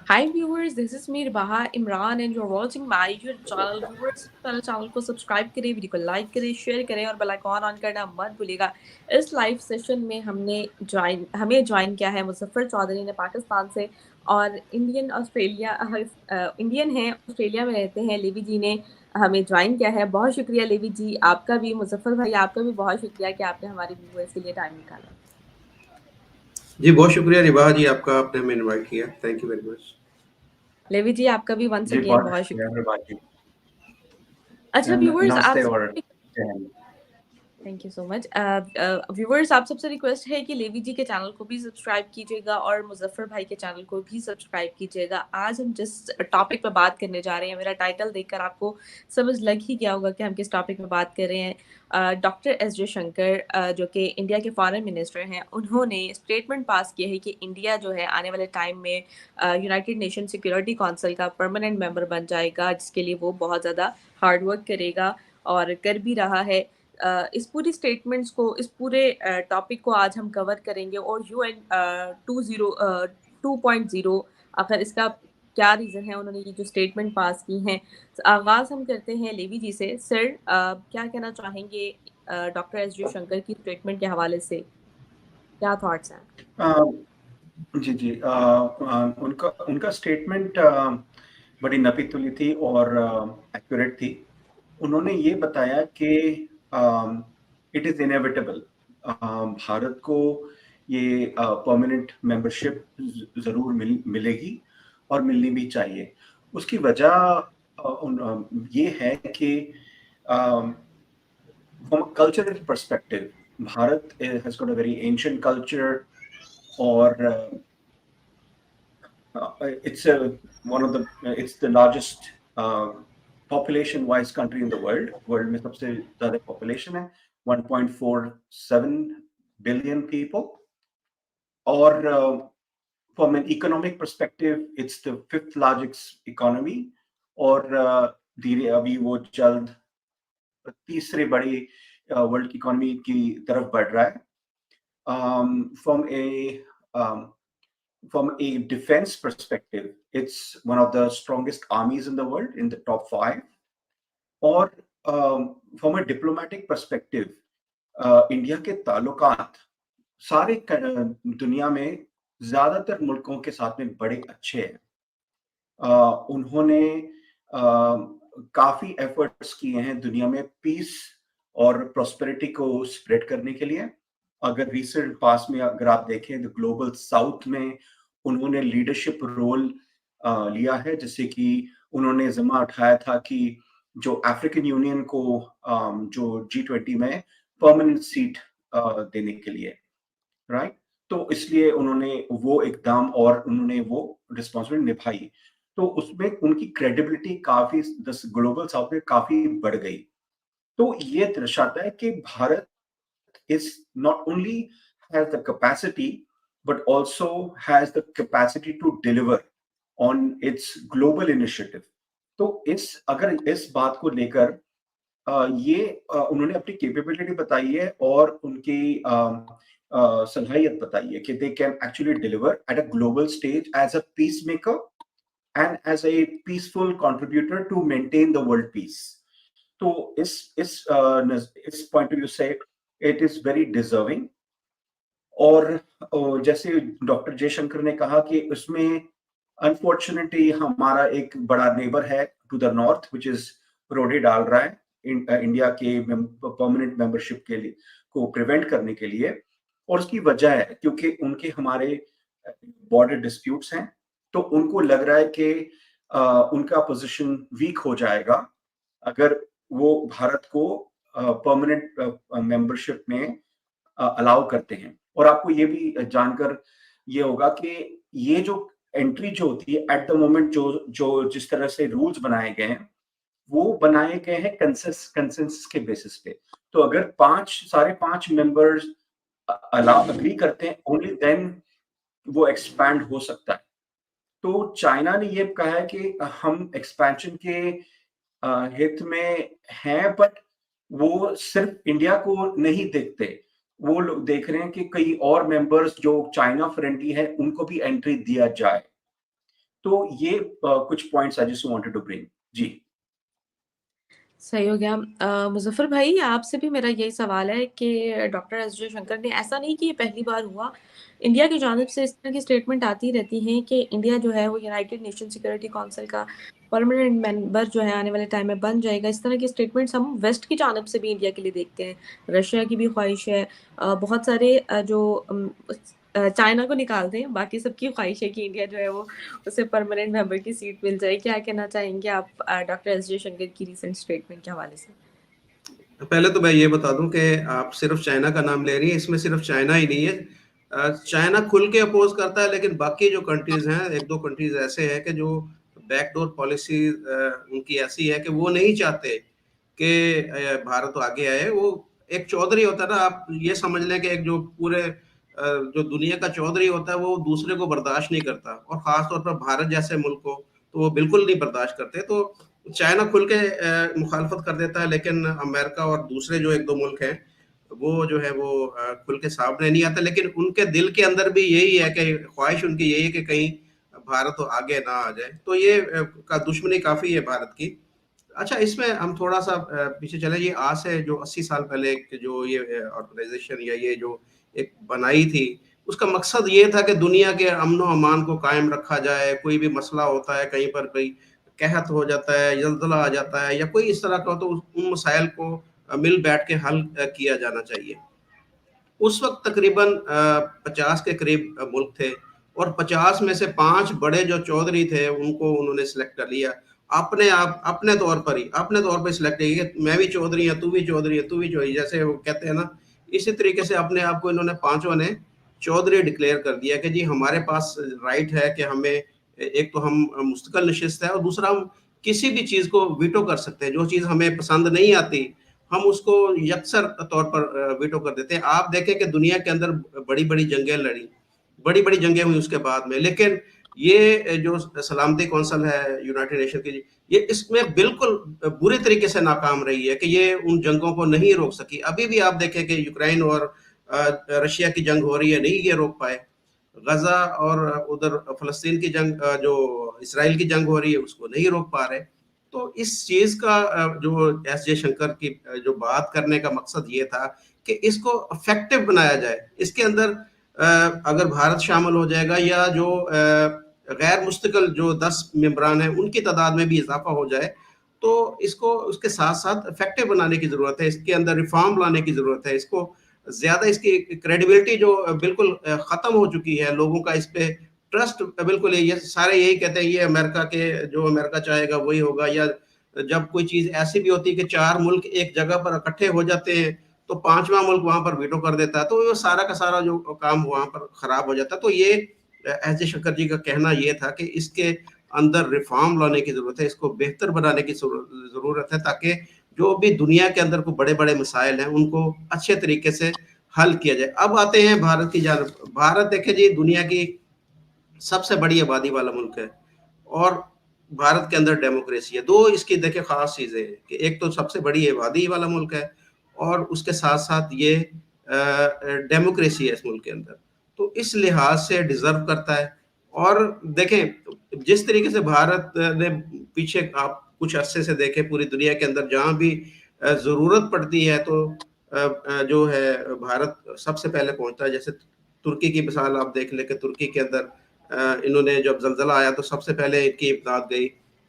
Hi viewers, this is me Baha Imran and you're watching my YouTube channel. Viewers, पहले channel को subscribe करें, video को like करें, share करें और बेल आइकॉन ऑन करना मत भूलिएगा। इस लाइव सेशन में हमें ज्वाइन किया है मुजफ्फर चौधरी ने पाकिस्तान से और इंडियन हैं, ऑस्ट्रेलिया में रहते हैं। लेवी जी ने हमें ज्वाइन किया है। बहुत शुक्रिया लेवी जी, आपका भी मुजफ्फर भाई, आपका भी बहुत शुक्रिया कि आपने हमारे व्यूअर्स के लिए टाइम निकाला। जी बहुत शुक्रिया रिबा जी, आपका आपने हमें इनवाइट किया। Thank you very much. Levi ji, आपका भी वंस जी अगेन बहुत बहुत शुक्रिया शुक्रिया। अनुराग जी। अच्छा व्यूअर्स, आप नमस्ते और सबसे जय Hind. Thank you so much. Viewers, आप सबसे रिक्वेस्ट है कि लेवी जी के चैनल को भी सब्सक्राइब कीजिएगा और मुजफ्फर भाई के चैनल को भी सब्सक्राइब कीजिएगा। आज हम जिस टॉपिक पे बात करने जा रहे हैं, मेरा टाइटल देखकर आपको समझ लग ही गया होगा कि हम किस टॉपिक पे बात कर रहे हैं। डॉक्टर एस जयशंकर, जो कि इंडिया के फॉरेन मिनिस्टर हैं, उन्होंने स्टेटमेंट पास किया है कि इंडिया जो है आने वाले टाइम में यूनाइटेड नेशन सिक्योरिटी काउंसिल का परमानेंट मेंबर बन जाएगा, जिसके लिए वो बहुत ज़्यादा हार्ड वर्क करेगा और कर भी रहा है। इस पूरी स्टेटमेंट्स को, इस पूरे टॉपिक को आज हम कवर करेंगे और यूएन 2.0 आखिर इसका क्या रीज़न है, उन्होंने ये जो स्टेटमेंट पास की हैं। आगाज़ हम करते हैं लेवी जी से। सर, क्या कहना चाहेंगे डॉक्टर एस जयशंकर की स्टेटमेंट के हवाले से, क्या थॉट्स हैं? जी जी, उनका उनका स्टेटमेंट बड़ी नपी तुली थी और एक्यूरेट थी। उन्होंने ये बताया कि इट इज इनएविटेबल, भारत को ये परमानेंट मेंबरशिप जरूर मिलेगी और मिलनी भी चाहिए। उसकी वजह ये है कि from a cultural perspective, Bharat has got a very ancient culture, or it's it's the largest population-wise country in the world. World में सबसे ज़्यादा population है, 1.47 billion people. और from an economic perspective, it's the fifth largest economy. और धीरे अभी वो जल्द तीसरे बड़ी वर्ल्ड इकोनॉमी की तरफ बढ़ रहा है। From a defense perspective, it's one of the strongest armies in the world, in the top 5. और from a diplomatic perspective, India के ताल्लुकात सारे दुनिया में ज्यादातर मुल्कों के साथ में बड़े अच्छे हैं। उन्होंने काफी एफर्ट्स किए हैं दुनिया में पीस और प्रॉस्पेरिटी को स्प्रेड करने के लिए। अगर रिसेंट पास में अगर आप देखें तो ग्लोबल साउथ में उन्होंने लीडरशिप रोल लिया है, जैसे कि उन्होंने जिम्मा उठाया था कि जो अफ्रीकन यूनियन को जो G20 में परमानेंट सीट देने के लिए, राइट। तो इसलिए उन्होंने वो इकदाम और उन्होंने वो रिस्पॉन्सिबिलिटी निभाई। तो उसमें उनकी क्रेडिबिलिटी काफी ग्लोबल साउथ में काफी बढ़ गई। तो ये दर्शाता है कि Bharat is not only has the capacity but also has the capacity to deliver on its global initiative. तो अगर इस बात को लेकर उन्होंने अपनी कैपेबिलिटी बताई है और उनकी सलाहियत बताई है कि they can actually deliver at a global stage as a peace maker and as a peaceful contributor to maintain the world peace. तो इस पॉइंट ऑफ व्यू से इट इज वेरी डिजर्विंग। और जैसे डॉक्टर जयशंकर ने कहा कि उसमें अनफॉर्चुनेटली हमारा एक बड़ा नेबर है to the north which is रोडे डाल रहा है इंडिया के परमानेंट मेंबरशिप के लिए को प्रिवेंट करने के लिए। और उसकी वजह है क्योंकि उनके हमारे बॉर्डर डिस्प्यूट्स हैं। तो उनको लग रहा है कि उनका पोजीशन वीक हो जाएगा अगर वो भारत को परमानेंट मेंबरशिप में अलाउ करते हैं। और आपको ये भी जानकर ये होगा कि ये जो एंट्री जो होती है एट द मोमेंट जो जो जिस तरह से रूल्स बनाए गए हैं वो बनाए गए हैं कंसेंसस के बेसिस पे। तो अगर सारे पांच मेंबर्स अलाउ अग्री करते हैं ओनली देन वो एक्सपैंड हो सकता है। तो चाइना ने ये कहा है कि हम एक्सपेंशन के हित में हैं, बट वो सिर्फ इंडिया को नहीं देखते, वो लोग देख रहे हैं कि कई और मेंबर्स जो चाइना फ्रेंडली है उनको भी एंट्री दिया जाए। तो ये कुछ points I just wanted to bring. जी। सही हो गया। मुज़फ़्फ़र भाई, आपसे भी मेरा यही सवाल है कि डॉक्टर एस जयशंकर ने, ऐसा नहीं कि ये पहली बार हुआ, इंडिया की जानिब से इस तरह की स्टेटमेंट आती रहती हैं कि इंडिया जो है वो यूनाइटेड नेशन सिक्योरिटी काउंसिल का परमानेंट मेंबर जो है आने वाले टाइम में बन जाएगा। इस तरह की स्टेटमेंट्स हम वेस्ट की जानिब से भी इंडिया के लिए देखते हैं। रशिया की भी ख्वाहिश है, बहुत सारे चाइना को निकाल दें, बाकी सबकी ख्वाहिश है कि इंडिया जो है वो उसे परमानेंट मेंबर की सीट मिल जाए। क्या कहना चाहेंगे आप डॉक्टर एस जयशंकर की रिसेंट स्टेटमेंट के हवाले से? पहले तो मैं ये बता दूं कि आप सिर्फ चाइना का नाम ले रही हैं, इसमें सिर्फ चाइना ही नहीं है। चाइना खुल के अपोज करता है, लेकिन बाकी जो कंट्रीज हैं, एक दो कंट्रीज ऐसे हैं कि जो बैकडोर पॉलिसी उनकी ऐसी है कि वो नहीं चाहते कि भारत आगे आए। वो एक चौधरी होता है ना, आप ये समझ लें कि एक जो पूरे जो दुनिया का चौधरी होता है वो दूसरे को बर्दाश्त नहीं करता, और खास तौर पर भारत जैसे मुल्क को तो वो बिल्कुल नहीं बर्दाश्त करते। तो चाइना खुल के मुखालफत कर देता है, लेकिन अमेरिका और दूसरे जो एक दो मुल्क हैं वो जो है वो खुल के सामने नहीं आता। लेकिन उनके दिल के अंदर भी यही है कि ख्वाहिश उनकी यही है कि कहीं भारत तो आगे ना आ जाए। तो ये का दुश्मनी काफी है भारत की। अच्छा, इसमें हम थोड़ा सा पीछे चले। ये आज से जो 80 साल पहले एक जो ये ऑर्गेनाइजेशन या ये जो एक बनाई थी, उसका मकसद ये था कि दुनिया के अमन अमान को कायम रखा जाए। कोई भी मसला होता है, कहीं पर कोई कहत हो जाता है, जलजला आ जाता है या कोई इस तरह का, तो उन मसाइल को मिल बैठ के हल किया जाना चाहिए। उस वक्त तकरीबन 50 के करीब मुल्क थे, और 50 में से 5 बड़े जो चौधरी थे उनको उन्होंने सिलेक्ट कर लिया। अपने तौर पर ही अपने तौर पर सिलेक्ट किया कि मैं भी चौधरी है, तू भी चौधरी है, तू भी चौधरी, जैसे वो कहते हैं ना। इसी तरीके से अपने आप को इन्होंने पांचों ने चौधरी डिक्लेयर कर दिया कि जी हमारे पास राइट है कि हमें, एक तो हम मुस्तकिल नशिस्त है, और दूसरा हम किसी भी चीज को वीटो कर सकते हैं। जो चीज हमें पसंद नहीं आती हम उसको यकसर तौर पर वीटो कर देते हैं। आप देखें कि दुनिया के अंदर बड़ी बड़ी जंगें लड़ी, बड़ी बड़ी जंगें हुई उसके बाद में, लेकिन ये जो सलामती कौंसिल है यूनाइटेड नेशन की, ये इसमें बिल्कुल बुरी तरीके से नाकाम रही है कि ये उन जंगों को नहीं रोक सकी। अभी भी आप देखें कि यूक्रेन और रशिया की जंग हो रही है, नहीं ये रोक पाए। गजा और उधर फलस्तीन की जंग, जो इसराइल की जंग हो रही है, उसको नहीं रोक पा रहे। तो इस चीज का जो एस जयशंकर की जो बात करने का मकसद ये था कि इसको इफेक्टिव बनाया जाए। इसके अंदर अगर भारत शामिल हो जाएगा, या जो गैर मुस्तकिल जो 10 मेंबरान हैं उनकी तादाद में भी इजाफा हो जाए, तो इसको उसके साथ साथ इफेक्टिव बनाने की जरूरत है। इसके अंदर रिफॉर्म लाने की जरूरत है। इसको ज्यादा, इसकी क्रेडिबिलिटी जो बिल्कुल खत्म हो चुकी है, लोगों का इस पे ट्रस्ट बिल्कुल, ये सारे यही कहते हैं ये अमेरिका के, जो अमेरिका चाहेगा वही होगा। या जब कोई चीज ऐसी भी होती है कि 4 मुल्क एक जगह पर इकट्ठे हो जाते हैं, तो 5वां मुल्क वहां पर वीटो कर देता है, तो वो सारा का सारा जो काम वहां पर खराब हो जाता है। तो ये एस जयशंकर जी का कहना ये था कि इसके अंदर रिफॉर्म लाने की जरूरत है, इसको बेहतर बनाने की जरूरत है, ताकि जो भी दुनिया के अंदर को बड़े बड़े मसाइल हैं उनको अच्छे तरीके से हल किया जाए। अब आते हैं भारत की जानब। भारत देखे जी दुनिया की सबसे बड़ी आबादी वाला मुल्क है, और भारत के अंदर डेमोक्रेसी है। दो इसकी देखिए खास चीजें हैं कि एक तो सबसे बड़ी आबादी वाला मुल्क है, और उसके साथ साथ ये डेमोक्रेसी है इस मुल्क के अंदर। तो इस लिहाज से डिजर्व करता है। और देखें जिस तरीके से भारत ने पीछे, आप कुछ अरसे से देखें पूरी दुनिया के अंदर जहां भी जरूरत पड़ती है, तो जो है भारत सबसे पहले पहुंचता है। जैसे तुर्की की मिसाल आप देख लें कि तुर्की के अंदर इन्होंने जब जलजला आया तो सबसे पहले इनकी इमदाद गई।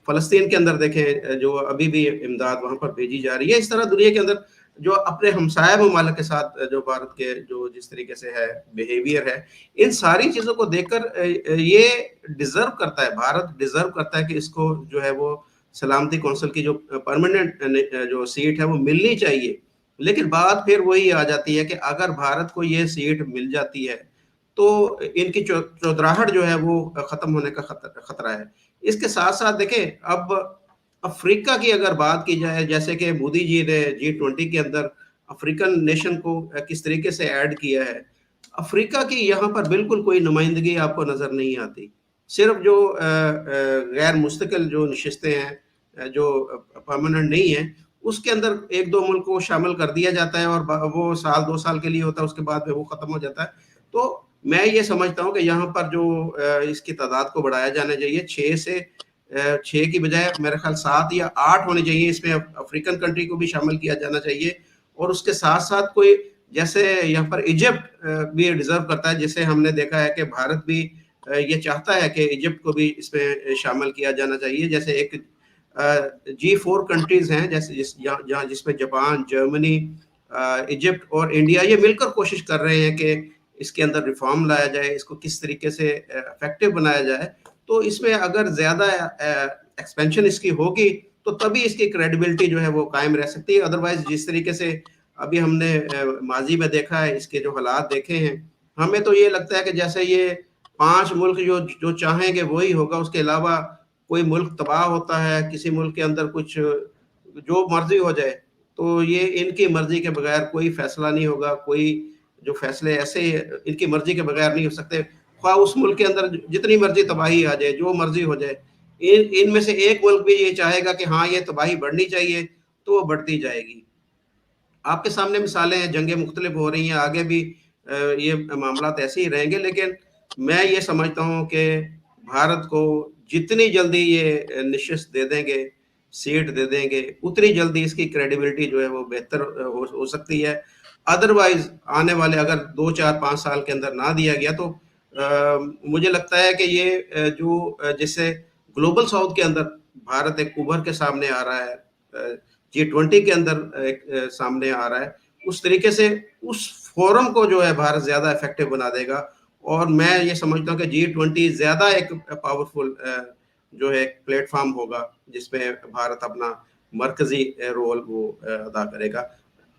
फलस्तीन के अंदर देखें जो अभी भी इमदाद वहां पर भेजी जा रही है। इस तरह दुनिया के अंदर जो अपने हमसाया ममालिक के साथ जो भारत के जो जिस तरीके से है बिहेवियर है, इन सारी चीजों को देखकर ये डिजर्व करता है, भारत डिजर्व करता है कि इसको जो है वो सलामती कौंसिल की जो परमानेंट जो सीट है वो मिलनी चाहिए। लेकिन बात फिर वही आ जाती है कि अगर भारत को ये सीट मिल जाती है तो इनकी चौधराहट जो है वो खत्म होने का खतरा है। इसके साथ साथ देखें, अब अफ्रीका की अगर बात की जाए, जैसे कि मोदी जी ने G20 के अंदर अफ्रीकन नेशन को किस तरीके से ऐड किया है, अफ्रीका की यहाँ पर बिल्कुल कोई नुमाइंदगी आपको नजर नहीं आती। सिर्फ जो गैर मुस्तकिल जो नशिस्तें हैं, जो परमानेंट नहीं है, उसके अंदर एक दो मुल्क को शामिल कर दिया जाता है, और वो साल 2 साल के लिए होता है, उसके बाद में वो खत्म हो जाता है। तो मैं ये समझता हूँ कि यहाँ पर जो इसकी तादाद को बढ़ाया जाना चाहिए, 6 की बजाय मेरे ख्याल 7 या 8 होने चाहिए। इसमें अफ्रीकन कंट्री को भी शामिल किया जाना चाहिए, और उसके साथ साथ कोई, जैसे यहाँ पर इजिप्ट भी डिजर्व करता है, जिसे हमने देखा है कि भारत भी ये चाहता है कि इजिप्ट को भी इसमें शामिल किया जाना चाहिए। जैसे एक G4 कंट्रीज हैं, जैसे जहाँ जिसमें जापान, जर्मनी, इजिप्ट और इंडिया ये मिलकर कोशिश कर रहे हैं कि इसके अंदर रिफॉर्म लाया जाए, इसको किस तरीके से इफेक्टिव बनाया जाए। तो इसमें अगर ज्यादा एक्सपेंशन इसकी होगी तो तभी इसकी क्रेडिबिलिटी जो है वो कायम रह सकती है। अदरवाइज जिस तरीके से अभी हमने माजी में देखा है, इसके जो हालात देखे हैं, हमें तो ये लगता है कि जैसे ये 5 मुल्क जो जो चाहेंगे वही होगा, उसके अलावा कोई मुल्क तबाह होता है, किसी मुल्क के अंदर कुछ जो मर्जी हो जाए, तो ये इनकी मर्जी के बगैर कोई फैसला नहीं होगा। कोई जो फैसले ऐसे इनकी मर्जी के बगैर नहीं हो सकते, ख्वाह उस मुल्क के अंदर जितनी मर्जी तबाही आ जाए, जो मर्जी हो जाए, इनमें से एक मुल्क भी ये चाहेगा कि हाँ ये तबाही बढ़नी चाहिए, तो वो बढ़ती जाएगी। आपके सामने मिसालें हैं, जंगें मुख्तलिफ हो रही हैं, आगे भी ये मामला ऐसे ही रहेंगे। लेकिन मैं ये समझता हूँ कि भारत को जितनी जल्दी ये निश्चित दे देंगे, सीट दे देंगे, उतनी जल्दी इसकी क्रेडिबिलिटी जो है वो बेहतर हो सकती है। अदरवाइज आने वाले अगर 2 4 5 साल के अंदर ना दिया गया तो मुझे लगता है कि ये जिससे ग्लोबल साउथ के अंदर भारत एक उभर के सामने आ रहा है, G20 के अंदर एक सामने आ रहा है, उस तरीके से उस फोरम को जो है भारत ज्यादा इफेक्टिव बना देगा। और मैं ये समझता हूँ कि G20 ज्यादा एक पावरफुल जो है प्लेटफॉर्म होगा, जिसमें भारत अपना मरकजी रोल वो अदा करेगा।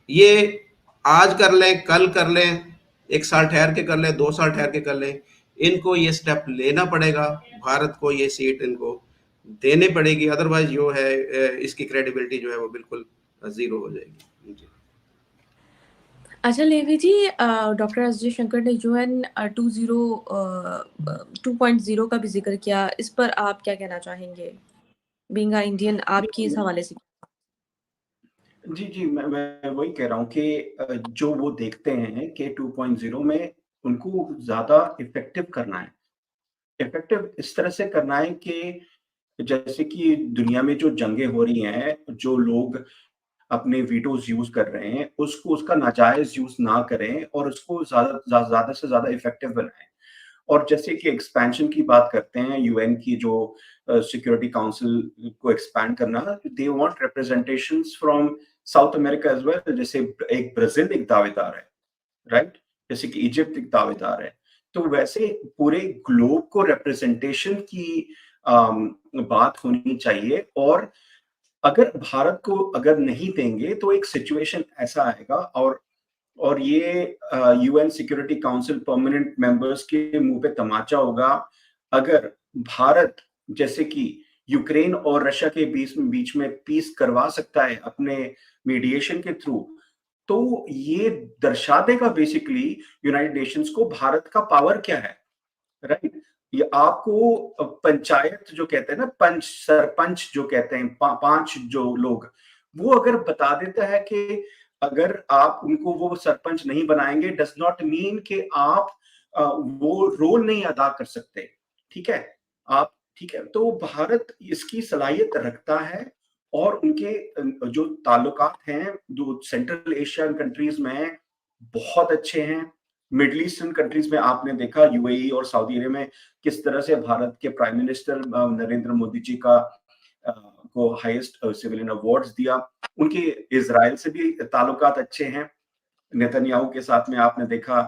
ये आज कर लें, कल कर लें, 1 साल ठहर के कर लें, 2 साल ठहर के कर लें, इनको ये स्टेप लेना पड़ेगा, भारत को ये सीट इनको देनी पड़ेगी। अदरवाइज जो है इसकी क्रेडिबिलिटी जो है वो बिल्कुल जीरो हो जाएगी। जी। अच्छा लेवी जी, डॉक्टर एस जयशंकर ने यूएन 2.0 का भी जिक्र किया, इस पर आप क्या कहना चाहेंगे, बीइंग अ इंडियन, आपकी इस हवाले से? जी, मैं वही कह रहा हूँ कि जो वो देखते हैं कि 2.0 में उनको ज़्यादा इफ़ेक्टिव करना है। इफ़ेक्टिव इस तरह से करना है कि जैसे कि दुनिया में जो जंगें हो रही हैं, जो लोग अपने वीटोज़ यूज़ कर रहे हैं, उसका नाजायज़ यूज़ ना करें और उसको ज़्यादा से ज़्यादा इफ़ेक्टिव बनाएँ। और जैसे कि एक्सपेंशन की बात करते हैं, यूएन की जो सिक्योरिटी काउंसिल को एक्सपैंड करना, they want representations from south America as well. जैसे एक ब्राज़ील एक दावेदार है, राइट? जैसे कि इजिप्ट एक दावेदार है। तो वैसे पूरे ग्लोब को रिप्रेजेंटेशन की बात होनी चाहिए। और अगर भारत को अगर नहीं देंगे तो एक सिचुएशन ऐसा आएगा, और ये UN security council permanent members के मुंह पे तमाचा होगा अगर भारत, जैसे कि यूक्रेन और रशिया के बीच में पीस करवा सकता है अपने मीडिएशन के थ्रू, तो ये दर्शा देगा बेसिकली यूनाइटेड नेशंस को भारत का पावर क्या है, राइट? ये आपको पंचायत जो कहते हैं ना, सरपंच जो कहते हैं, 5 जो लोग, वो अगर बता देता है कि अगर आप उनको वो सरपंच नहीं बनाएंगे, डज नॉट मीन कि आप वो रोल नहीं अदा कर सकते, ठीक है? ठीक है, तो भारत इसकी सलाहियत रखता है। और उनके जो ताल्लुकात हैं जो सेंट्रल एशियन कंट्रीज में बहुत अच्छे हैं। मिडल ईस्टर्न कंट्रीज में आपने देखा यूएई और सऊदी अरब में किस तरह से भारत के प्राइम मिनिस्टर नरेंद्र मोदी जी को हाईएस्ट सिविलियन अवार्ड्स दिया। उनके इजराइल से भी ताल्लुकात अच्छे हैं। नेतन्याहू के साथ में आपने देखा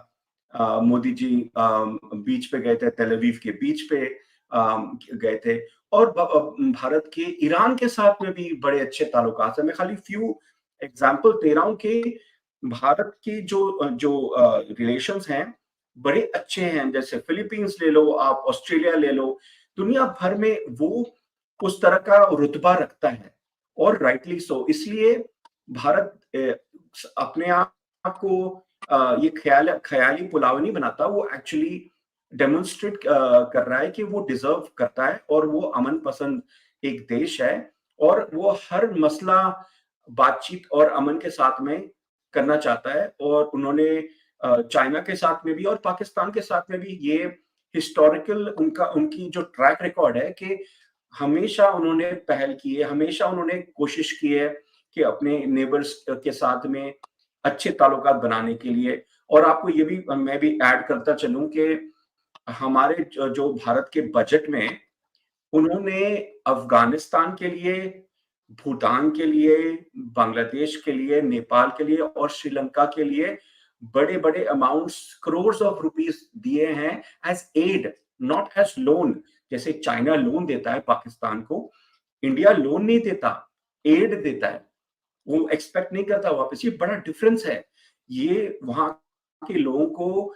मोदी जी बीच पे गए थे, तेल अवीव के बीच पे गए थे। और भारत के ईरान के साथ में भी बड़े अच्छे ताल्लुकात हैं। मैं खाली फ्यू एग्जांपल दे रहा हूँ कि भारत की जो जो रिलेशंस हैं बड़े अच्छे हैं। जैसे फिलीपींस ले लो, आप ऑस्ट्रेलिया ले लो, दुनिया भर में वो उस तरह का रुतबा रखता है, और राइटली सो। इसलिए भारत अपने आप को ये ख्याली पुलाव नहीं बनाता, वो एक्चुअली डेमोन्स्ट्रेट कर रहा है कि वो डिजर्व करता है और वो अमन पसंद एक देश है, और वो हर मसला बातचीत और अमन के साथ में करना चाहता है। और उन्होंने चाइना के साथ में भी और पाकिस्तान के साथ में भी ये हिस्टोरिकल उनकी जो ट्रैक रिकॉर्ड है कि हमेशा उन्होंने पहल की है, हमेशा उन्होंने कोशिश की है कि अपने नेबर्स के साथ में अच्छे ताल्लुकात बनाने के लिए। और आपको ये भी मैं भी ऐड करता चलूं कि हमारे जो भारत के बजट में उन्होंने अफगानिस्तान के लिए, भूटान के लिए, बांग्लादेश के लिए, नेपाल के लिए और श्रीलंका के लिए बड़े-बड़े अमाउंट्स, करोर्स ऑफ रुपीस दिए हैं as aid, not as loan. जैसे चाइना लोन देता है पाकिस्तान को, इंडिया लोन नहीं देता, एड देता है। वो एक्सपेक्ट नहीं करता वापस। ये बड़ा डिफरेंस है। ये वहां के लोगों को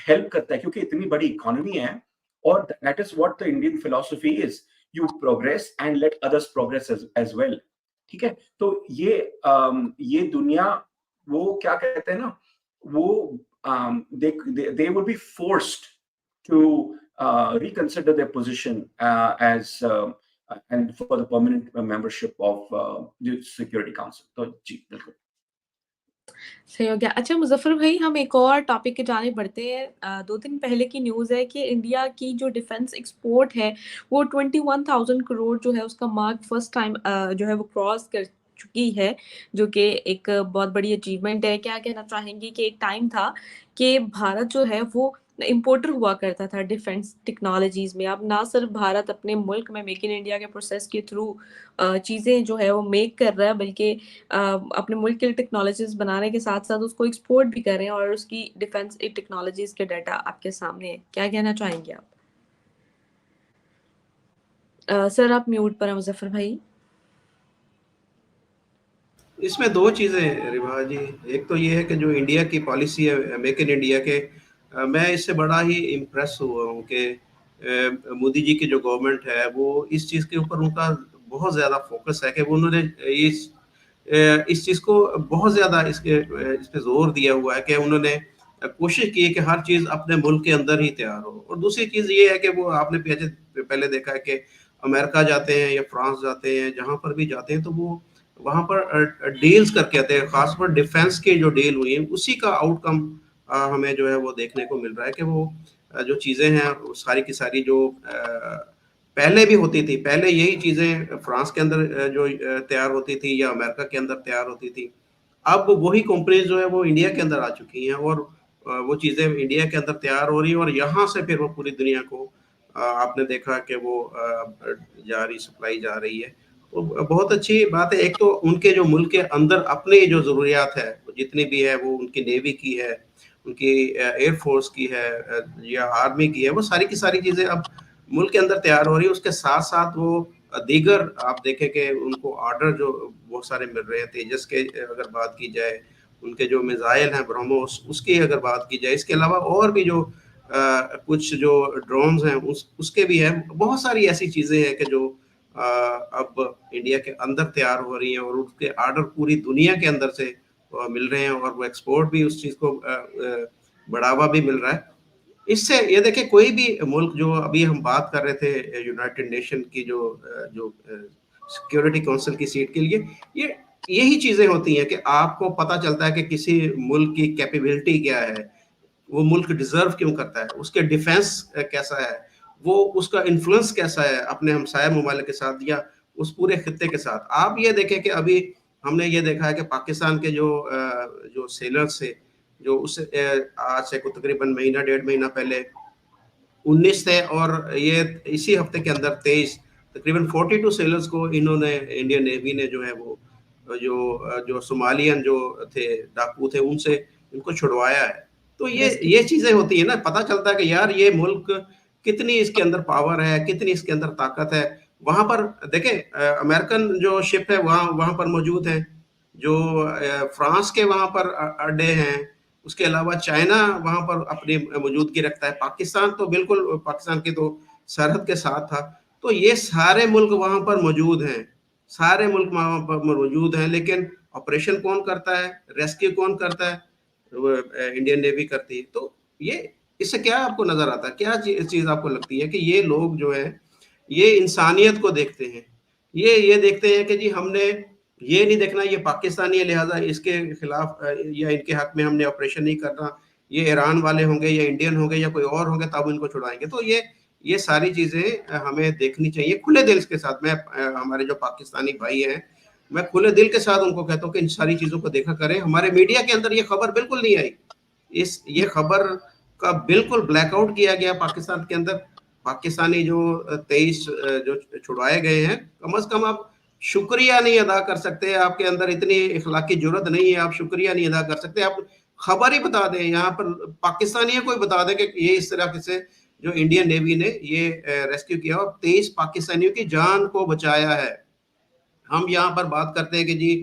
हेल्प करता है क्योंकि इतनी बड़ी इकोनॉमी है और that is what the Indian philosophy is, you progress and let others progress as well. ठीक है, तो ये दुनिया, वो क्या कहते हैं ना, वो they would be forced to reconsider their position as and for the permanent membership of the Security Council. तो जी बिल्कुल सही हो गया। अच्छा मुज़फ़्फ़र भाई, हम एक और टॉपिक की जानिब बढ़ते हैं। 2 दिन पहले की न्यूज़ है कि इंडिया की जो डिफेंस एक्सपोर्ट है वो 21,000 करोड़ जो है उसका मार्क फर्स्ट टाइम जो है वो क्रॉस कर चुकी है, जो कि एक बहुत बड़ी अचीवमेंट है। क्या कहना चाहेंगी कि एक टाइम था कि भारत जो है वो इम्पोर्टर हुआ करता था डिफेंस टेक्नोलॉजीज़ में। अब ना सिर्फ भारत अपने मुल्क में मेक इन इंडिया के प्रोसेस के थ्रू चीज़ें जो है वो मेक कर रहा है, बल्कि अपने मुल्क के लिए टेक्नोलॉजीज़ बनाने के साथ-साथ उसको एक्सपोर्ट भी कर रहे हैं और उसकी डिफेंस टेक्नोलॉजीज़ के डाटा आपके सामने है। क्या कहना चाहेंगे आप? सर आप म्यूट पर हैं मुज़फ़्फ़र भाई। इसमें 2 चीज़ें हैं रिवा जी। एक तो ये है कि जो इंडिया की पॉलिसी है मेक इन इंडिया के, मैं इससे बड़ा ही इम्प्रेस हुआ हूँ कि मोदी जी की जो गवर्नमेंट है वो इस चीज़ के ऊपर उनका बहुत ज़्यादा फ़ोकस है कि वो उन्होंने इस चीज़ को बहुत ज़्यादा इस पे ज़ोर दिया हुआ है कि उन्होंने कोशिश की है कि हर चीज़ अपने मुल्क के अंदर ही तैयार हो। और दूसरी चीज़ ये है कि वो आपने पहले देखा है कि अमेरिका जाते हैं या फ्रांस जाते हैं, जहाँ पर भी जाते हैं तो वो वहाँ पर डील्स करके आते हैं, खासकर डिफेंस की जो डील हुई है उसी का आउटकम हमें जो है वो देखने को मिल रहा है कि वो जो चीज़ें हैं वो सारी की सारी जो पहले भी होती थी, पहले यही चीज़ें फ्रांस के अंदर जो तैयार होती थी या अमेरिका के अंदर तैयार होती थी, अब वही कंपनीज जो है वो इंडिया के अंदर आ चुकी हैं और वो चीज़ें इंडिया के अंदर तैयार हो रही हैं और यहाँ से फिर वो पूरी दुनिया को आपने देखा कि वो सप्लाई जा रही है। तो बहुत अच्छी बात है। एक तो उनके जो मुल्क के अंदर अपनी जो ज़रूरियात है, जितनी भी है वो उनकी नेवी की है, उनकी एयर फोर्स की है या आर्मी की है, वो सारी की सारी चीज़ें अब मुल्क के अंदर तैयार हो रही है। उसके साथ-साथ वो दीगर आप देखें कि उनको ऑर्डर जो बहुत सारे मिल रहे हैं, तेजस के अगर बात की जाए, उनके जो मिसाइल हैं ब्रह्मोस, उसकी अगर बात की जाए, इसके अलावा और भी जो कुछ जो ड्रोन्स हैं उसके भी हैं। बहुत सारी ऐसी चीज़ें हैं कि जो अब इंडिया के अंदर तैयार हो रही हैं और उसके ऑर्डर पूरी दुनिया के अंदर से मिल रहे हैं और वो एक्सपोर्ट भी उस चीज़ को बढ़ावा भी मिल रहा है। इससे ये देखिए कोई भी मुल्क, जो अभी हम बात कर रहे थे यूनाइटेड नेशन की जो सिक्योरिटी काउंसिल की सीट के लिए, ये यही चीज़ें होती हैं कि आपको पता चलता है कि किसी मुल्क की कैपेबिलिटी क्या है, वो मुल्क डिजर्व क्यों करता है, उसके डिफेंस कैसा है, वो उसका इन्फ्लुएंस कैसा है अपने हमसाया ममालिक के साथ या उस पूरे खित्ते के साथ। आप ये देखें कि अभी हमने ये देखा है कि पाकिस्तान के जो सेलर्स थे, जो उस आज से तकरीबन महीना 1.5 महीना पहले 19 थे और ये इसी हफ्ते के अंदर 23 तकरीबन 42 सेलर्स को इन्होंने इंडियन नेवी ने जो है वो जो सोमालियन जो थे डाकू थे उनसे इनको छुड़वाया है। तो ये चीज़ें होती है ना, पता चलता है कि यार ये मुल्क कितनी इसके अंदर पावर है, कितनी इसके अंदर ताकत है। वहाँ पर देखें अमेरिकन जो शिप है वहाँ वहाँ पर मौजूद हैं, जो फ्रांस के वहाँ पर अड्डे हैं, उसके अलावा चाइना वहाँ पर अपनी मौजूदगी रखता है। पाकिस्तान तो बिल्कुल पाकिस्तान की तो सरहद के साथ था। तो ये सारे मुल्क वहाँ पर मौजूद हैं, सारे मुल्क वहाँ पर मौजूद हैं, लेकिन ऑपरेशन कौन करता है, रेस्क्यू कौन करता है, वो इंडियन नेवी करती है। तो ये इससे क्या आपको नज़र आता है, क्या चीज़ आपको लगती है कि ये लोग जो है ये इंसानियत को देखते हैं, ये देखते हैं कि जी हमने ये नहीं देखना ये पाकिस्तानी है लिहाजा इसके खिलाफ या इनके हक में हमने ऑपरेशन नहीं करना, ये ईरान वाले होंगे या इंडियन होंगे या कोई और होंगे तब इनको छुड़ाएंगे। तो ये सारी चीजें हमें देखनी चाहिए खुले दिल के साथ। मैं हमारे जो पाकिस्तानी भाई हैं, मैं खुले दिल के साथ उनको कहता हूँ कि इन सारी चीजों को देखा करें। हमारे मीडिया के अंदर ये खबर बिल्कुल नहीं आई, ये खबर का बिल्कुल ब्लैकआउट किया गया पाकिस्तान के अंदर। पाकिस्तानी जो 23 जो छुड़वाए गए हैं, कम से कम आप शुक्रिया नहीं अदा कर सकते, आपके अंदर इतनी इखलाकी जुर्रत नहीं है, आप शुक्रिया नहीं अदा कर सकते, आप खबर ही बता दें। यहाँ पर पाकिस्तानी कोई बता दे कि ये इस तरह से जो इंडियन नेवी ने ये रेस्क्यू किया और 23 पाकिस्तानियों की जान को बचाया है। हम यहाँ पर बात करते हैं कि जी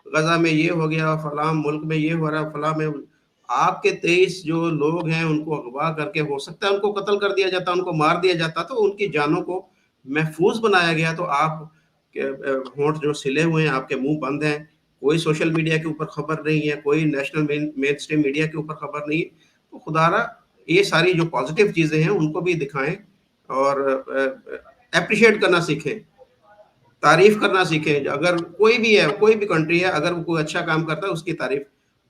गजा में ये हो गया, फलां मुल्क में ये हो रहा, फलां में। आपके 23 जो लोग हैं उनको अगवा करके, हो सकता है उनको कत्ल कर दिया जाता, उनको मार दिया जाता, तो उनकी जानों को महफूज बनाया गया। तो आप होंठ जो सिले हुए हैं, आपके मुंह बंद हैं, कोई सोशल मीडिया के ऊपर खबर नहीं है, कोई नेशनल मेन स्ट्रीम मीडिया के ऊपर खबर नहीं है। तो खुदारा ये सारी जो पॉजिटिव चीजें हैं उनको भी दिखाएं और अप्रिशिएट करना सीखें, तारीफ करना सीखें। अगर कोई भी है, कोई भी कंट्री है, अगर वो कोई अच्छा काम करता है उसकी तारीफ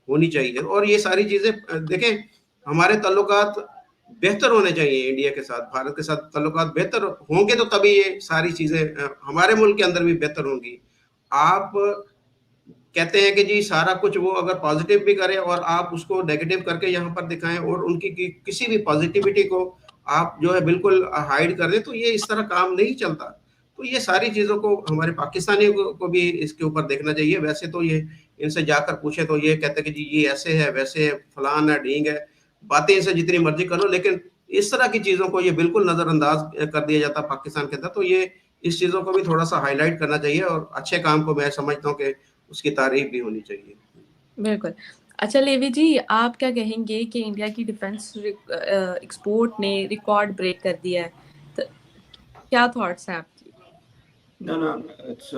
होनी चाहिए। और ये सारी चीजें देखें, हमारे ताल्लुकात बेहतर होने चाहिए इंडिया के साथ, भारत के साथ ताल्लुकात बेहतर होंगे तो तभी ये सारी चीजें हमारे मुल्क के अंदर भी बेहतर होंगी। आप कहते हैं कि जी सारा कुछ वो अगर पॉजिटिव भी करे और आप उसको नेगेटिव करके यहाँ पर दिखाएं और उनकी किसी भी पॉजिटिविटी को आप जो है बिल्कुल हाइड कर दें, तो ये इस तरह काम नहीं चलता। तो ये सारी चीजों को हमारे पाकिस्तानियों को भी इसके ऊपर देखना चाहिए। वैसे तो ये इनसे जाकर पूछे तो ये कहते हैं कि जी ये ऐसे है, वैसे है, फलान है, ढींग है, बातें इनसे जितनी मर्जी करो, लेकिन इस तरह की चीजों को ये बिल्कुल नजरअंदाज कर दिया जाता पाकिस्तान के अंदर। तो ये इस चीजों को भी थोड़ा सा हाईलाइट करना चाहिए और अच्छे काम को मैं समझता हूँ कि उसकी तारीफ भी होनी चाहिए। बिल्कुल। अच्छा लेवी जी, आप क्या कहेंगे कि इंडिया की डिफेंस एक्सपोर्ट ने रिकॉर्ड ब्रेक कर दिया है, तो क्या थॉट्स हैं आपकी? ना इट्स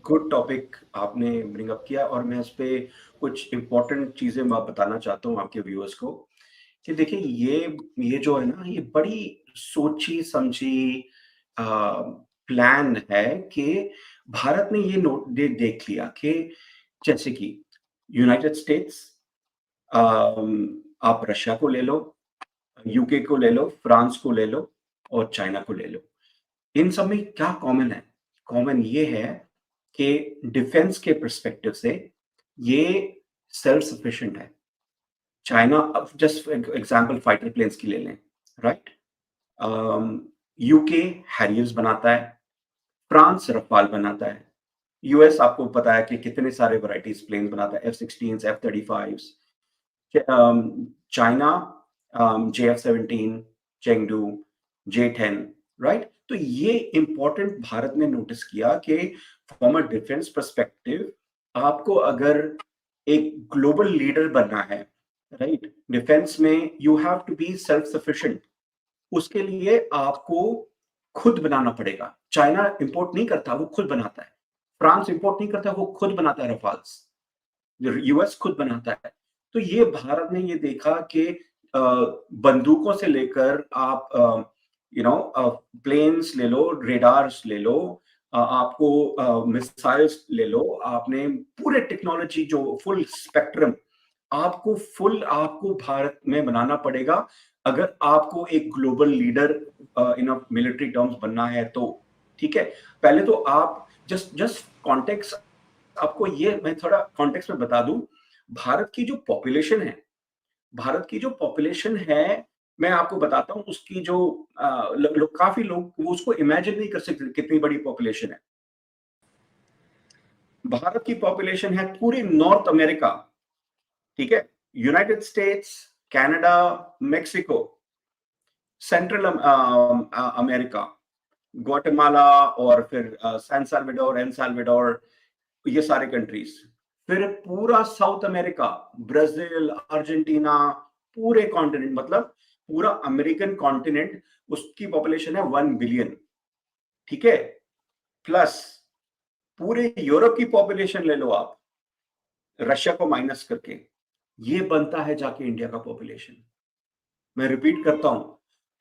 गुड टॉपिक आपने ब्रिंग अप किया और मैं इस पे कुछ इम्पोर्टेंट चीजें मैं बताना चाहता हूँ आपके व्यूअर्स को कि देखिए ये जो है ना, ये बड़ी सोची समझी प्लान है कि भारत ने ये देख लिया कि जैसे कि यूनाइटेड स्टेट्स, आप रशिया को ले लो, यूके को ले लो, फ्रांस को ले लो और चाइना को ले लो। इन सब में क्या कॉमन है? कॉमन ये है कि डिफेंस के पर्सपेक्टिव से ये सेल्फ सफिशिएंट है। चाइना, अब जस्ट एग्जांपल फाइटर प्लेन्स की ले लें, राइट? यूके हैरियर्स बनाता है, फ्रांस रफाल बनाता है, यूएस आपको पता है कि कितने सारे वैरायटीज प्लेन्स बनाता है, F-16s, F-35s, China JF-17, Chengdu, J-10, right? तो ये इंपॉर्टेंट भारत ने नोटिस किया कि फ्रॉम अ डिफेंस पर्सपेक्टिव आपको अगर एक ग्लोबल लीडर बनना है, राइट, डिफेंस में you have to be self sufficient. उसके लिए आपको खुद बनाना पड़ेगा। चाइना इंपोर्ट नहीं करता, वो खुद बनाता है। फ्रांस इंपोर्ट नहीं करता, वो खुद बनाता है रफाल्स। यूएस खुद बनाता है। तो ये भारत ने ये देखा कि बंदूकों से लेकर आप प्लेन्स ले लो, रेडार्स ले लो, आपको मिसाइल्स ले लो, आपने पूरे टेक्नोलॉजी जो फुल स्पेक्ट्रम आपको भारत में बनाना पड़ेगा अगर आपको एक global leader in military terms बनना है तो। ठीक है, पहले तो आप जस्ट कॉन्टेक्स्ट, आपको ये मैं थोड़ा कॉन्टेक्स्ट में बता दूं। भारत की जो पॉपुलेशन है, मैं आपको बताता हूं उसकी जो काफी लोग वो उसको इमेजिन नहीं कर सकते कितनी बड़ी पॉपुलेशन है। भारत की पॉपुलेशन है पूरी नॉर्थ अमेरिका, ठीक है, United states, Canada, Mexico, central America, Guatemala और फिर सैन साल्वाडोर, एल साल्वाडोर, ये सारे कंट्रीज, फिर पूरा साउथ अमेरिका, ब्राजील, अर्जेंटीना, पूरे कॉन्टिनेंट, मतलब पूरा अमेरिकन कॉन्टिनेंट, उसकी पॉपुलेशन है 1 बिलियन। ठीक है, प्लस पूरे यूरोप की पॉपुलेशन ले लो आप, रशिया को माइनस करके, ये बनता है जाके इंडिया का पॉपुलेशन। मैं रिपीट करता हूं,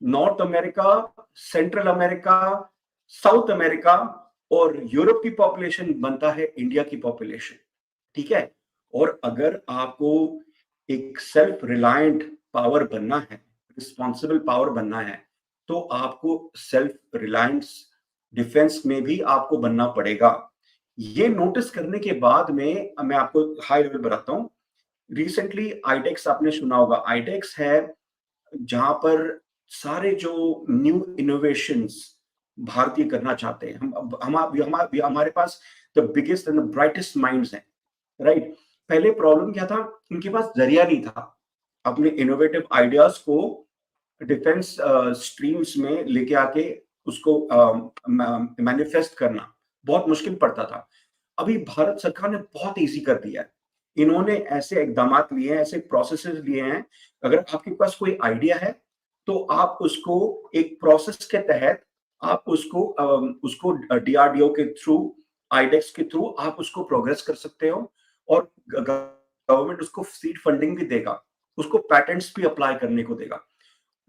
north America, central America, south America और यूरोप की पॉपुलेशन बनता है इंडिया की पॉपुलेशन। ठीक है, और अगर आपको एक सेल्फ रिलायंट पावर बनना है, रिस्पॉन्सिबल पावर बनना है, तो आपको सेल्फ रिलायंस डिफेंस में भी आपको बनना पड़ेगा। ये नोटिस करने के बाद में मैं आपको हाई लेवल बताता हूँ। रिसेंटली आईडेक्स आपने सुना होगा, आईडेक्स है जहां पर सारे जो न्यू इनोवेशंस भारतीय करना चाहते हैं, हमारे पास the biggest and the brightest minds हैं, राइट। पहले प्रॉब्लम क्या था, उनके पास जरिया नहीं था अपने इनोवेटिव आइडियाज को डिफेंस स्ट्रीम्स में लेके आके उसको मैनिफेस्ट करना बहुत मुश्किल पड़ता था। अभी भारत सरकार ने बहुत इजी कर दिया है। इन्होंने ऐसे इकदाम लिए हैं, ऐसे प्रोसेसेस लिए हैं, अगर आपके पास कोई आइडिया है तो आप उसको एक प्रोसेस के तहत आप उसको डीआरडीओ के थ्रू, आईडेक्स के थ्रू आप उसको प्रोग्रेस कर सकते हो, और गवर्नमेंट उसको सीड फंडिंग भी देगा, उसको पैटेंट्स भी अप्लाई करने को देगा,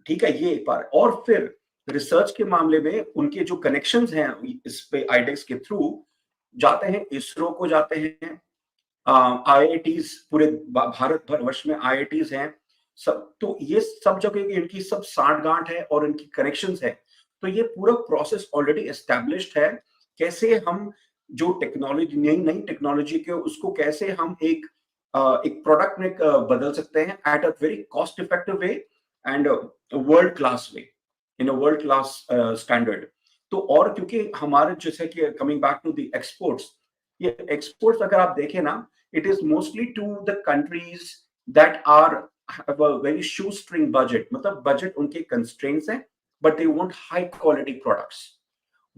ठीक है, ये एक बार। और फिर रिसर्च के मामले में उनके जो कनेक्शंस हैं इस पे आईडेक्स के थ्रू जाते हैं, इसरो को जाते हैं, आईआईटीज पूरे भारत भर वर्ष में आईआईटीज हैं सब, तो ये सब जगह इनकी सब साठ गांठ है और इनकी कनेक्शंस है, तो ये पूरा प्रोसेस ऑलरेडी एस्टैब्लिश्ड है। कैसे हम जो टेक्नोलॉजी, नई टेक्नोलॉजी के उसको कैसे हम एक प्रोडक्ट में बदल सकते हैं at a very cost effective way and world class way, in a world class standard. तो और क्योंकि हमारे जैसे कि coming back to the exports, ये एक्सपोर्ट्स अगर आप देखें ना, it is mostly to the countries that are have a very shoestring budget, मतलब बजट उनके constraints हैं, but they want high quality products।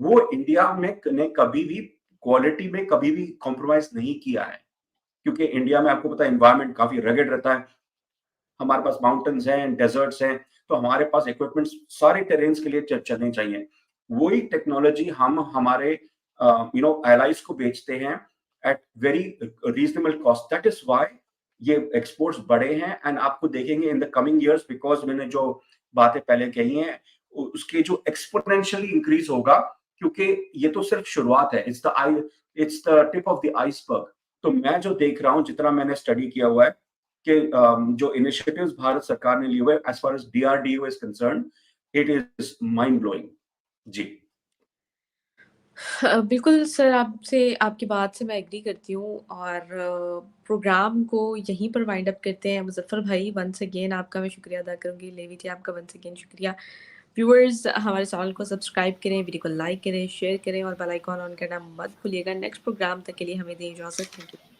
वो इंडिया में ने कभी भी क्वालिटी में कभी भी कॉम्प्रोमाइज नहीं किया है, क्योंकि इंडिया में आपको पता है एनवायरनमेंट काफी रगेड रहता है, हमारे पास माउंटेन्स हैं, डेजर्ट्स हैं, तो हमारे पास इक्विपमेंट्स सारे टेरेन्स के लिए चलने चाहिए। वही टेक्नोलॉजी हम हमारे एलाइज को बेचते हैं at very reasonable cost. That is why ये एक्सपोर्ट्स बढ़े हैं, एंड आपको देखेंगे in the coming years, because मैंने जो बातें पहले कही हैं उसके जो एक्सपोनेंशियली इंक्रीज होगा, क्योंकि ये तो सिर्फ शुरुआत है, it's the tip of the iceberg. तो मैं जो देख रहा हूँ, जितना मैंने स्टडी किया हुआ है कि जो इनिशिएटिव्स भारत सरकार ने लिए हुए as far as DRDO is concern, it is mind blowing. जी बिल्कुल सर, आपसे आपकी बात से मैं एग्री करती हूँ, और प्रोग्राम को यहीं पर वाइंड अप करते हैं। मुज़फ़्फ़र भाई, वंस अगेन आपका मैं शुक्रिया अदा करूँगी। लेवी जी, आपका वंस अगेन शुक्रिया। व्यूअर्स, हमारे चैनल को सब्सक्राइब करें, वीडियो को लाइक करें, शेयर करें और बेल आइकॉन ऑन करना मत भूलिएगा। नेक्स्ट प्रोग्राम तक के लिए हमें दें इजाज़त। Thank you.